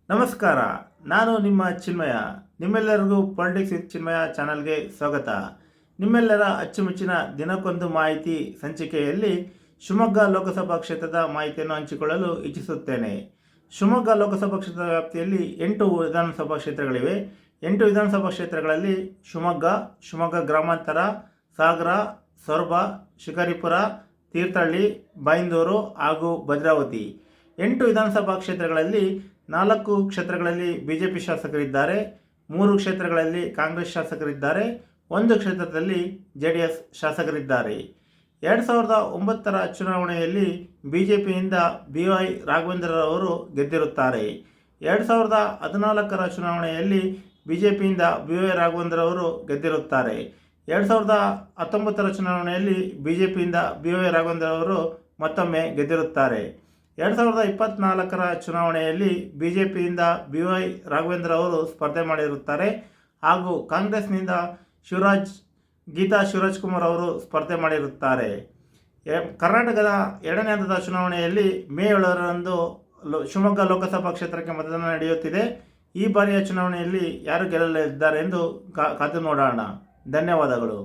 ನಮಸ್ಕಾರ. ನಾನು ನಿಮ್ಮ ಚಿನ್ಮಯ. ನಿಮ್ಮೆಲ್ಲರಿಗೂ ಪಾಲಿಟಿಕ್ಸ್ ವಿತ್ ಚಿನ್ಮಯ ಚಾನಲ್ಗೆ ಸ್ವಾಗತ. ನಿಮ್ಮೆಲ್ಲರ ಅಚ್ಚುಮೆಚ್ಚಿನ ದಿನಕ್ಕೊಂದು ಮಾಹಿತಿ ಸಂಚಿಕೆಯಲ್ಲಿ ಶಿವಮೊಗ್ಗ ಲೋಕಸಭಾ ಕ್ಷೇತ್ರದ ಮಾಹಿತಿಯನ್ನು ಹಂಚಿಕೊಳ್ಳಲು ಇಚ್ಛಿಸುತ್ತೇನೆ. ಶಿವಮೊಗ್ಗ ಲೋಕಸಭಾ ಕ್ಷೇತ್ರದ ವ್ಯಾಪ್ತಿಯಲ್ಲಿ 8 ವಿಧಾನಸಭಾ ಕ್ಷೇತ್ರಗಳಿವೆ. 8 ವಿಧಾನಸಭಾ ಕ್ಷೇತ್ರಗಳಲ್ಲಿ ಶಿವಮೊಗ್ಗ ಗ್ರಾಮಾಂತರ, ಸಾಗರ, ಸೊರಬ, ಶಿಕಾರಿಪುರ, ತೀರ್ಥಹಳ್ಳಿ, ಬೈಂದೂರು ಹಾಗೂ ಭದ್ರಾವತಿ 8 ವಿಧಾನಸಭಾ ಕ್ಷೇತ್ರಗಳಲ್ಲಿ 4 ಕ್ಷೇತ್ರಗಳಲ್ಲಿ ಬಿಜೆಪಿ ಶಾಸಕರಿದ್ದಾರೆ, 3 ಕ್ಷೇತ್ರಗಳಲ್ಲಿ ಕಾಂಗ್ರೆಸ್ ಶಾಸಕರಿದ್ದಾರೆ, 1 ಕ್ಷೇತ್ರದಲ್ಲಿ ಜೆಡಿಎಸ್ ಶಾಸಕರಿದ್ದಾರೆ. 2009ರ ಚುನಾವಣೆಯಲ್ಲಿ ಬಿಜೆಪಿಯಿಂದ BY ರಾಘವೇಂದ್ರರವರು ಗೆದ್ದಿರುತ್ತಾರೆ. 2014ರ ಚುನಾವಣೆಯಲ್ಲಿ ಬಿಜೆಪಿಯಿಂದ BY ರಾಘವೇಂದ್ರರವರು ಗೆದ್ದಿರುತ್ತಾರೆ. 2019ರ ಚುನಾವಣೆಯಲ್ಲಿ ಬಿಜೆಪಿಯಿಂದ BY ರಾಘವೇಂದ್ರರವರು ಮತ್ತೊಮ್ಮೆ ಗೆದ್ದಿರುತ್ತಾರೆ. 2024ರ ಚುನಾವಣೆಯಲ್ಲಿ ಬಿಜೆಪಿಯಿಂದ BY ರಾಘವೇಂದ್ರ ಅವರು ಸ್ಪರ್ಧೆ ಮಾಡಿರುತ್ತಾರೆ ಹಾಗೂ ಕಾಂಗ್ರೆಸ್ನಿಂದ ಗೀತಾ ಶಿವರಾಜ್ ಕುಮಾರ್ ಅವರು ಸ್ಪರ್ಧೆ ಮಾಡಿರುತ್ತಾರೆ. ಕರ್ನಾಟಕದ 2ನೇ ಹಂತದ ಚುನಾವಣೆಯಲ್ಲಿ ಮೇ 7ರಂದು ಶಿವಮೊಗ್ಗ ಲೋಕಸಭಾ ಕ್ಷೇತ್ರಕ್ಕೆ ಮತದಾನ ನಡೆಯುತ್ತಿದೆ. ಈ ಬಾರಿಯ ಚುನಾವಣೆಯಲ್ಲಿ ಯಾರು ಗೆಲ್ಲಲಿದ್ದಾರೆ ಎಂದು ಕಾದು ನೋಡೋಣ. ಧನ್ಯವಾದಗಳು.